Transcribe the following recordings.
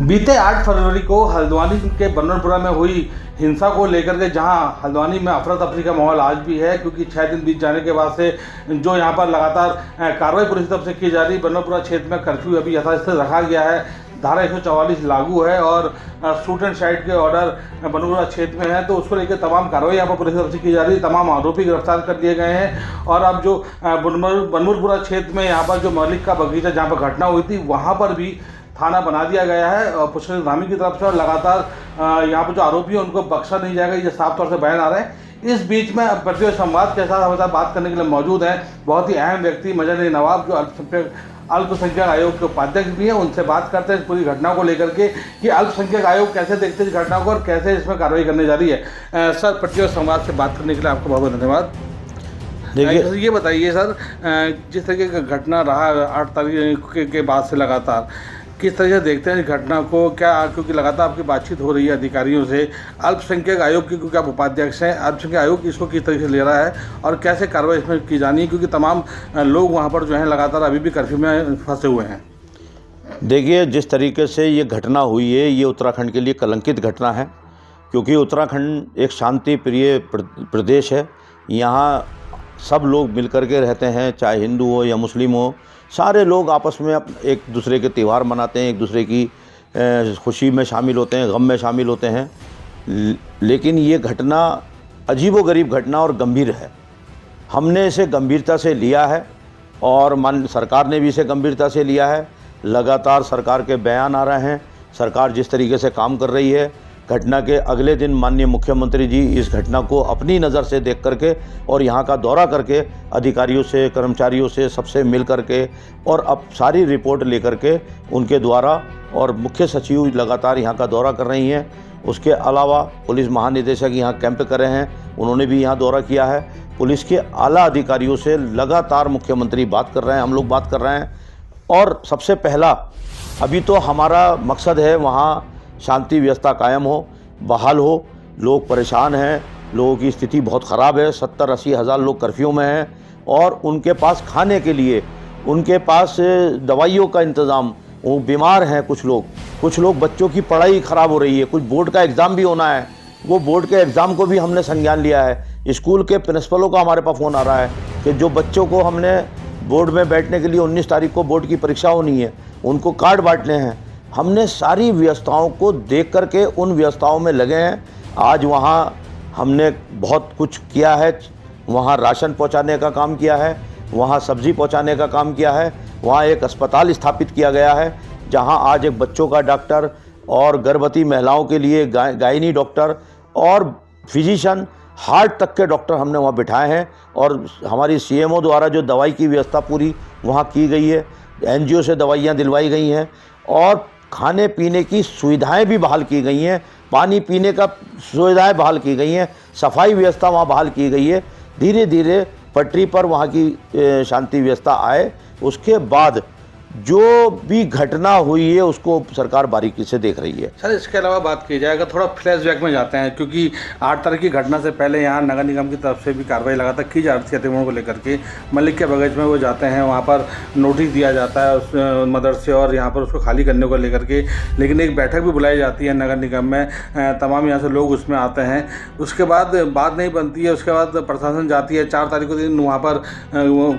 बीते 8 फरवरी को हल्द्वानी के बनवनपुरा में हुई हिंसा को लेकर के जहां हल्द्वानी में अफरा तफरी का माहौल आज भी है, क्योंकि 6 दिन बीत जाने के बाद से जो यहां पर लगातार कार्रवाई पुलिस की तरफ से की जा रही। बनवनपुरा क्षेत्र में कर्फ्यू अभी यथास्थित रखा गया है, धारा 144 लागू है और शूट एंड साइट के ऑर्डर बनवनपुरा क्षेत्र में है, तो उसको लेकर तमाम कार्रवाई यहाँ पर पुलिस की तरफ से की जा रही है। तमाम आरोपी गिरफ्तार कर लिए गए हैं और अब जो बनवनपुरा क्षेत्र में यहाँ पर जो मलिक का बगीचा जहाँ पर घटना हुई थी वहाँ पर भी थाना बना दिया गया है और पुलिस धामी की तरफ से, और लगातार यहाँ पर जो आरोपी हैं उनको बख्शा नहीं जाएगा, ये साफ तौर से बयान आ रहे हैं। इस बीच में अब प्रतियोगी संवाद के साथ हमारे साथ बात करने के लिए मौजूद हैं बहुत ही अहम व्यक्ति मजर अली नवाब, जो अल्पसंख्यक आयोग के उपाध्यक्ष भी हैं। उनसे बात करते हैं इस पूरी घटना को लेकर के कि अल्पसंख्यक आयोग कैसे देखते हैं इस घटना को और कैसे इसमें कार्रवाई करने जा रही है। सर, प्रतियोगी संवाद से बात करने के लिए आपको बहुत बहुत धन्यवाद। देखिए, ये बताइए सर, जिस तरीके का घटना रहा 8 तारीख के बाद से लगातार, किस तरह से देखते हैं इस घटना को? क्या, क्योंकि लगातार आपकी बातचीत हो रही है अधिकारियों से, अल्पसंख्यक आयोग की, क्योंकि आप उपाध्यक्ष हैं, अल्पसंख्यक आयोग इसको किस तरीके से ले रहा है और कैसे कार्रवाई इसमें की जानी है, क्योंकि तमाम लोग वहाँ पर जो हैं लगातार अभी भी कर्फ्यू में फंसे हुए हैं। देखिए, जिस तरीके से ये घटना हुई है, ये उत्तराखंड के लिए कलंकित घटना है, क्योंकि उत्तराखंड एक शांति प्रिय प्रदेश है। यहाँ सब लोग मिलकर के रहते हैं, चाहे हिंदू हो या मुस्लिम हो, सारे लोग आपस में एक दूसरे के त्यौहार मनाते हैं, एक दूसरे की खुशी में शामिल होते हैं, गम में शामिल होते हैं। लेकिन ये घटना अजीबोगरीब घटना और गंभीर है। हमने इसे गंभीरता से लिया है और सरकार ने भी इसे गंभीरता से लिया है। लगातार सरकार के बयान आ रहे हैं, सरकार जिस तरीके से काम कर रही है। घटना के अगले दिन माननीय मुख्यमंत्री जी इस घटना को अपनी नज़र से देख करके और यहाँ का दौरा करके अधिकारियों से, कर्मचारियों से, सबसे मिल करके और अब सारी रिपोर्ट लेकर के उनके द्वारा, और मुख्य सचिव लगातार यहाँ का दौरा कर रही हैं। उसके अलावा पुलिस महानिदेशक यहाँ कैंप कर रहे हैं, उन्होंने भी यहाँ दौरा किया है। पुलिस के आला अधिकारियों से लगातार मुख्यमंत्री बात कर रहे हैं, हम लोग बात कर रहे हैं। और सबसे पहला अभी तो हमारा मकसद है वहाँ शांति व्यवस्था कायम हो, बहाल हो। लोग परेशान हैं, लोगों की स्थिति बहुत ख़राब है। 70-80 हज़ार लोग कर्फ्यू में हैं और उनके पास खाने के लिए, उनके पास दवाइयों का इंतज़ाम, वो बीमार हैं कुछ लोग बच्चों की पढ़ाई ख़राब हो रही है, कुछ बोर्ड का एग्ज़ाम भी होना है, वो बोर्ड के एग्ज़ाम को भी हमने संज्ञान लिया है। स्कूल के प्रिंसिपलों का हमारे पास फ़ोन आ रहा है कि जो बच्चों को हमने बोर्ड में बैठने के लिए 19 तारीख को बोर्ड की परीक्षा होनी है, उनको कार्ड बांटने हैं। हमने सारी व्यवस्थाओं को देख करके उन व्यवस्थाओं में लगे हैं। आज वहाँ हमने बहुत कुछ किया है, वहाँ राशन पहुँचाने का काम किया है, वहाँ सब्ज़ी पहुँचाने का काम किया है, वहाँ एक अस्पताल स्थापित किया गया है जहाँ आज एक बच्चों का डॉक्टर और गर्भवती महिलाओं के लिए गायनी डॉक्टर और फिजिशियन, हार्ट तक के डॉक्टर हमने वहाँ बिठाए हैं। और हमारी सीएमओ द्वारा जो दवाई की व्यवस्था पूरी वहाँ की गई है, एनजीओ से दवाइयाँ दिलवाई गई हैं और खाने पीने की सुविधाएं भी बहाल की गई हैं, पानी पीने का सुविधाएं बहाल की गई हैं, सफाई व्यवस्था वहाँ बहाल की गई है। धीरे धीरे पटरी पर वहाँ की शांति व्यवस्था आए। उसके बाद जो भी घटना हुई है उसको सरकार बारीकी से देख रही है। सर, इसके अलावा बात की जाएगा, थोड़ा फ्लैशबैक में जाते हैं, क्योंकि 8 तारीख की घटना से पहले यहाँ नगर निगम की तरफ से भी कार्रवाई लगातार की जा रही थी अतिक्रमण को लेकर के। मलिक के बगीचे में वो जाते हैं, वहाँ पर नोटिस दिया जाता है उस मदरसे और यहाँ पर उसको खाली करने को लेकर के, लेकिन एक बैठक भी बुलाई जाती है नगर निगम में, तमाम यहाँ से लोग उसमें आते हैं। उसके बाद बात नहीं बनती है, उसके बाद प्रशासन जाती है। 4 तारीख को दिन वहाँ पर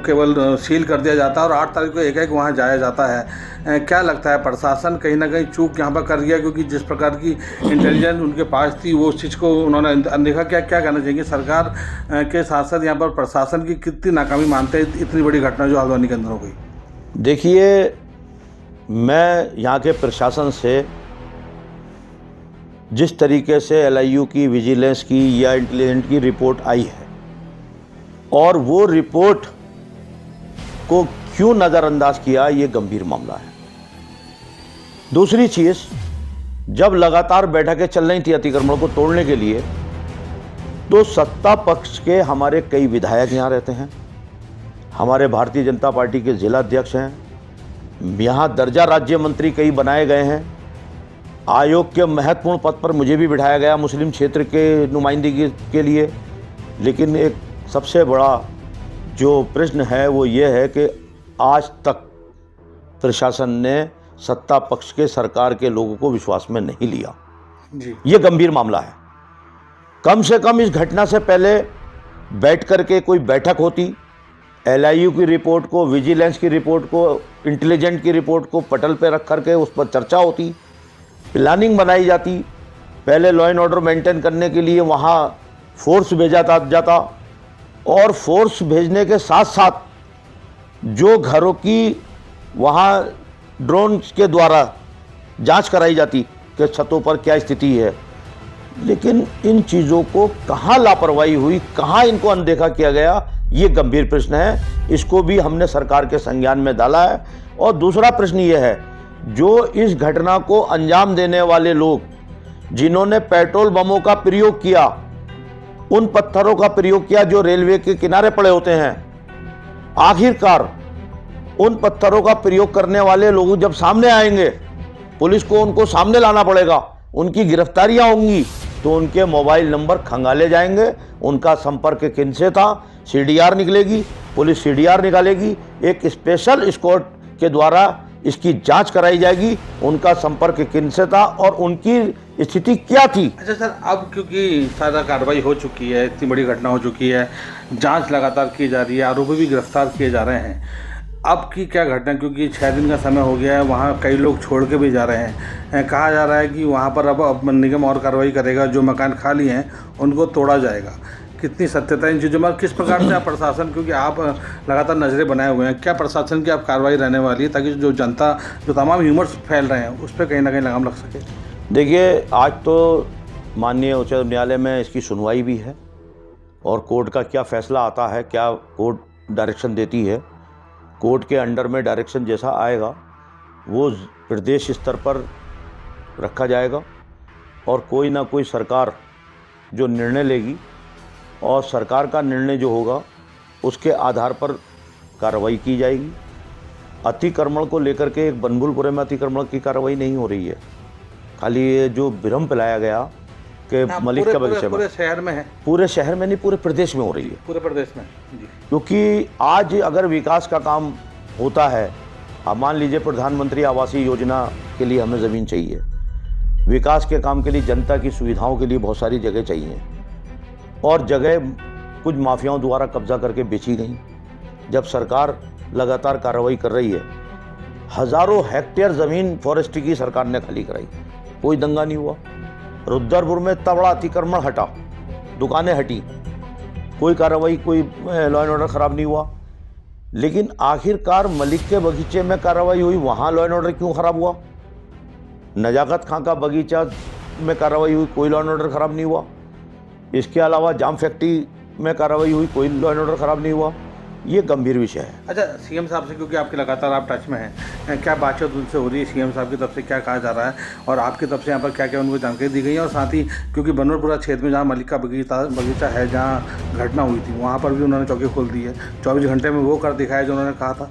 केवल सील कर दिया जाता है और 8 तारीख को एक वहाँ जाया जाता है। क्या लगता है, प्रशासन कहीं ना कहीं चूक यहाँ पर कर गया, क्योंकि जिस प्रकार की इंटेलिजेंस उनके पास थी वो उस चीज़ को उन्होंने अनदेखा किया? क्या कहना चाहिए सरकार के साथ साथ यहाँ पर प्रशासन की कितनी नाकामी मानते हैं इतनी बड़ी घटना जो हल्द्वानी के अंदर हो गई? देखिए, मैं यहाँ के प्रशासन से जिस तरीके से LIU की, विजिलेंस की या इंटेलिजेंस की रिपोर्ट आई है और वो रिपोर्ट को क्यों नज़रअंदाज किया, ये गंभीर मामला है। दूसरी चीज़, जब लगातार बैठकें चल रही थी अतिक्रमण को तोड़ने के लिए, तो सत्ता पक्ष के हमारे कई विधायक यहाँ रहते हैं, हमारे भारतीय जनता पार्टी के जिला अध्यक्ष हैं, यहाँ दर्जा राज्य मंत्री कई बनाए गए हैं, आयोग के महत्वपूर्ण पद पर मुझे भी बिठाया गया मुस्लिम क्षेत्र के नुमाइंदगी के लिए। लेकिन एक सबसे बड़ा जो प्रश्न है वो ये है कि आज तक प्रशासन ने सत्ता पक्ष के सरकार के लोगों को विश्वास में नहीं लिया। जी। ये गंभीर मामला है। कम से कम इस घटना से पहले बैठ करके कोई बैठक होती, LIU की रिपोर्ट को, विजिलेंस की रिपोर्ट को, इंटेलिजेंट की रिपोर्ट को पटल पे रख करके उस पर चर्चा होती, प्लानिंग बनाई जाती। पहले लॉ एंड ऑर्डर मेंटेन करने के लिए वहाँ फोर्स भेजा जाता और फोर्स भेजने के साथ साथ जो घरों की वहाँ ड्रोन के द्वारा जांच कराई जाती कि छतों पर क्या स्थिति है। लेकिन इन चीज़ों को कहाँ लापरवाही हुई, कहाँ इनको अनदेखा किया गया, ये गंभीर प्रश्न है। इसको भी हमने सरकार के संज्ञान में डाला है। और दूसरा प्रश्न ये है, जो इस घटना को अंजाम देने वाले लोग जिन्होंने पेट्रोल बमों का प्रयोग किया, उन पत्थरों का प्रयोग किया जो रेलवे के किनारे पड़े होते हैं, आखिरकार उन पत्थरों का प्रयोग करने वाले लोग जब सामने आएंगे, पुलिस को उनको सामने लाना पड़ेगा, उनकी गिरफ्तारियां होंगी, तो उनके मोबाइल नंबर खंगाले जाएंगे, उनका संपर्क किनसे था, CDR निकलेगी, पुलिस CDR निकालेगी, एक स्पेशल स्क्वाड के द्वारा इसकी जांच कराई जाएगी, उनका संपर्क किनसे था और उनकी स्थिति क्या थी। अच्छा सर, अब क्योंकि सारा कार्रवाई हो चुकी है, इतनी बड़ी घटना हो चुकी है, जांच लगातार की जा रही है, आरोपी भी गिरफ्तार किए जा रहे हैं, अब की क्या घटना, क्योंकि 6 दिन का समय हो गया है, वहाँ कई लोग छोड़ के भी जा रहे हैं, कहा जा रहा है कि वहाँ पर अब निगम और कार्रवाई करेगा, जो मकान खाली हैं उनको तोड़ा जाएगा, कितनी सत्यता इन चीज़ों में, किस प्रकार से आप प्रशासन, क्योंकि आप लगातार नज़रें बनाए हुए हैं, क्या प्रशासन की आप कार्रवाई रहने वाली है ताकि जो जनता, जो तमाम ह्यूमर्स फैल रहे हैं उस पर कहीं ना कहीं लगाम लग सके? देखिए, आज तो माननीय उच्च न्यायालय में इसकी सुनवाई भी है और कोर्ट का क्या फैसला आता है, क्या कोर्ट डायरेक्शन देती है, कोर्ट के अंडर में डायरेक्शन जैसा आएगा वो प्रदेश स्तर पर रखा जाएगा और कोई ना कोई सरकार जो निर्णय लेगी और सरकार का निर्णय जो होगा उसके आधार पर कार्रवाई की जाएगी। अतिक्रमण को लेकर के एक बनभूलपुरे में अतिक्रमण की कार्रवाई नहीं हो रही है, खाली ये जो भ्रम फैलाया गया कि मलिक का बगीचे में, पूरे शहर में है, पूरे शहर में नहीं, पूरे प्रदेश में हो रही है, पूरे प्रदेश में जी। क्योंकि आज अगर विकास का काम होता है, अब मान लीजिए प्रधानमंत्री आवासीय योजना के लिए हमें ज़मीन चाहिए, विकास के काम के लिए, जनता की सुविधाओं के लिए बहुत सारी जगह चाहिए और जगह कुछ माफियाओं द्वारा कब्जा करके बेची गई। जब सरकार लगातार कार्रवाई कर रही है, हज़ारों हेक्टेयर ज़मीन फॉरेस्ट्री की सरकार ने खाली कराई, कोई दंगा नहीं हुआ। रुद्रपुर में इतना बड़ा अतिक्रमण हटा, दुकानें हटी, कोई कार्रवाई, कोई लॉ एंड ऑर्डर ख़राब नहीं हुआ। लेकिन आखिरकार मलिक के बगीचे में कार्रवाई हुई, वहाँ लॉ एंड ऑर्डर क्यों ख़राब हुआ? नजाकत खां का बगीचा में कार्रवाई हुई, कोई लॉ एंड ऑर्डर ख़राब नहीं हुआ। इसके अलावा जाम फैक्ट्री में कार्रवाई हुई, कोई लॉ एंड ऑर्डर ख़राब नहीं हुआ। ये गंभीर विषय है। अच्छा, CM साहब से, क्योंकि आपके लगातार आप टच में हैं, क्या बातचीत उनसे हो रही है? CM साहब की तरफ से क्या कहा जा रहा है और आपकी तरफ से यहाँ पर क्या क्या उनको जानकारी दी गई है? और साथ ही क्योंकि बनवरपुरा क्षेत्र में जहाँ मलिक का बगीचा है, जहाँ घटना हुई थी, वहाँ पर भी उन्होंने चौकी खोल दी है, 24 घंटे में वो कर दिखाया जो उन्होंने कहा था।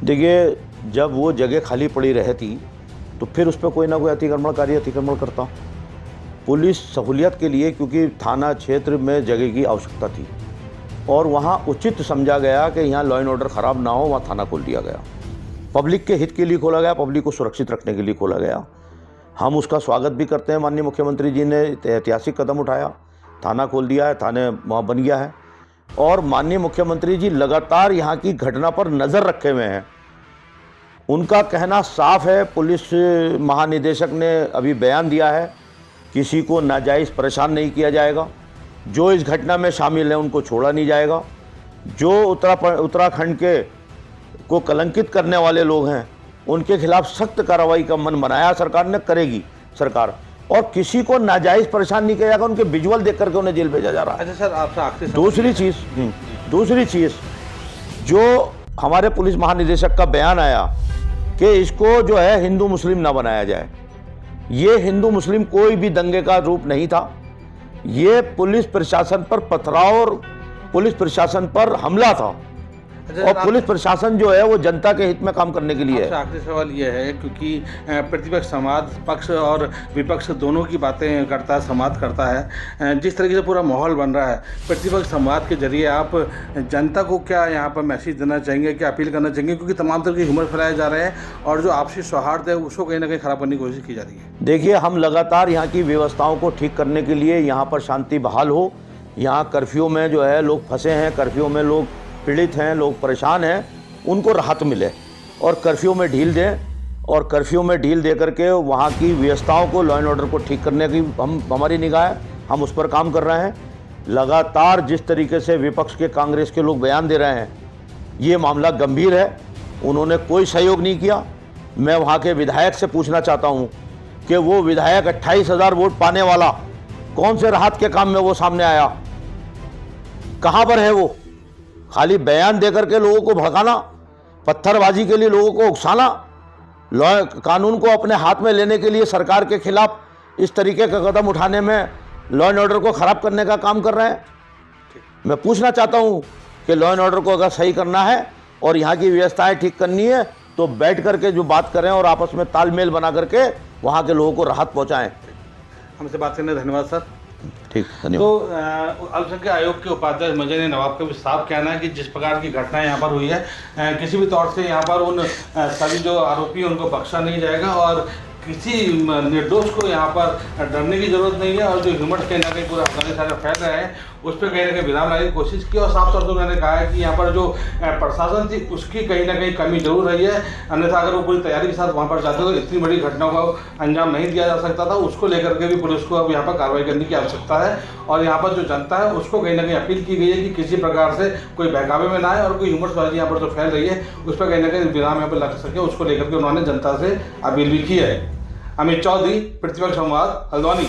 देखिए, जब वो जगह खाली पड़ी रहती तो फिर उस पर कोई ना कोई अतिक्रमणकारी अतिक्रमण करता। पुलिस सहूलियत के लिए, क्योंकि थाना क्षेत्र में जगह की आवश्यकता थी और वहाँ उचित समझा गया कि यहाँ लॉ एंड ऑर्डर ख़राब ना हो, वहाँ थाना खोल दिया गया। पब्लिक के हित के लिए खोला गया, पब्लिक को सुरक्षित रखने के लिए खोला गया। हम उसका स्वागत भी करते हैं। माननीय मुख्यमंत्री जी ने ऐतिहासिक कदम उठाया, थाना खोल दिया है, थाने वहाँ बन गया है और माननीय मुख्यमंत्री जी लगातार यहाँ की घटना पर नज़र रखे हुए हैं। उनका कहना साफ है, पुलिस महानिदेशक ने अभी बयान दिया है, किसी को नाजायज़ परेशान नहीं किया जाएगा, जो इस घटना में शामिल हैं उनको छोड़ा नहीं जाएगा, जो उत्तराखंड के को कलंकित करने वाले लोग हैं उनके खिलाफ सख्त कार्रवाई का मन बनाया सरकार ने, करेगी सरकार, और किसी को नाजायज़ परेशान नहीं किया जाएगा। उनके विजुअल देख करके उन्हें जेल भेजा जा रहा है। अच्छा सर, आपसे आखिरी दूसरी चीज़ जो हमारे पुलिस महानिदेशक का बयान आया कि इसको जो है हिंदू मुस्लिम ना बनाया जाए, ये हिंदू मुस्लिम कोई भी दंगे का रूप नहीं था। ये पुलिस प्रशासन पर पथराव और पुलिस प्रशासन पर हमला था। और पुलिस प्रशासन जो है वो जनता के हित में काम करने के लिए आपसे है। आखिरी सवाल ये है, क्योंकि प्रतिपक्ष समाज पक्ष और विपक्ष दोनों की बातें करता है, संवाद करता है, जिस तरीके से पूरा माहौल बन रहा है, प्रतिपक्ष संवाद के जरिए आप जनता को क्या यहाँ पर मैसेज देना चाहेंगे, क्या अपील करना चाहेंगे, क्योंकि तमाम तरह के ह्यूमर फैलाए जा रहे हैं और जो आपसी सौहार्द है उसको कहीं ना कहीं खराब करने की कोशिश की जा रही है। देखिए, हम लगातार यहाँ की व्यवस्थाओं को ठीक करने के लिए, यहाँ पर शांति बहाल हो, यहाँ कर्फ्यू में जो है लोग फंसे हैं, कर्फ्यू में लोग पीड़ित हैं, लोग परेशान हैं, उनको राहत मिले और कर्फ्यू में ढील दें और कर्फ्यू में ढील दे करके वहाँ की व्यवस्थाओं को, लॉ एंड ऑर्डर को ठीक करने की हमारी निगाह है, हम उस पर काम कर रहे हैं। लगातार जिस तरीके से विपक्ष के, कांग्रेस के लोग बयान दे रहे हैं, ये मामला गंभीर है, उन्होंने कोई सहयोग नहीं किया। मैं वहाँ के विधायक से पूछना चाहता हूँ कि वो विधायक 28,000 वोट पाने वाला कौन से राहत के काम में वो सामने आया, कहाँ पर है वो? खाली बयान देकर के लोगों को भड़काना, पत्थरबाजी के लिए लोगों को उकसाना, लॉ कानून को अपने हाथ में लेने के लिए सरकार के खिलाफ इस तरीके का कदम उठाने में, लॉ एंड ऑर्डर को ख़राब करने का काम कर रहे हैं। मैं पूछना चाहता हूं कि लॉ एंड ऑर्डर को अगर सही करना है और यहाँ की व्यवस्थाएं ठीक करनी है तो बैठ करके जो बात करें और आपस में तालमेल बना करके वहाँ के लोगों को राहत पहुँचाएँ। हमसे बात करने धन्यवाद सर। ठीक, धन्यवाद। तो अल्पसंख्यक आयोग के उपाध्यक्ष मजनी नवाब का भी साफ कहना है कि जिस प्रकार की घटना यहाँ पर हुई है, किसी भी तौर से यहाँ पर उन सभी जो आरोपी हैं उनको बख्शा नहीं जाएगा और किसी निर्दोष को यहाँ पर डरने की जरूरत नहीं है। और जो ह्यूमर कहीं ना कहीं पूरा अफगानिस्तान में फैल रहे हैं उस पर कहीं ना कहीं विराम लाने की कोशिश की और साफ तौर से उन्होंने कहा है कि यहाँ पर जो प्रशासन थी उसकी कहीं ना कहीं कमी जरूर रही है, अन्यथा अगर वो पूरी तैयारी के साथ वहाँ पर जाते तो इतनी बड़ी घटनाओं का अंजाम नहीं दिया जा सकता था। उसको लेकर के भी पुलिस को अब यहाँ पर कार्रवाई करने की आवश्यकता है और यहाँ पर जो जनता है उसको कहीं ना कहीं अपील की गई है कि किसी प्रकार से कोई बहकावे में ना आए और कोई ह्यूमरबाजी यहाँ पर जो फैल रही है उस पर कहीं ना कहीं विराम यहाँ पर लग सके, उसको लेकर के उन्होंने जनता से अपील भी की है। अमित चौधरी, प्रतिपक्ष संवाद, हल्द्वानी।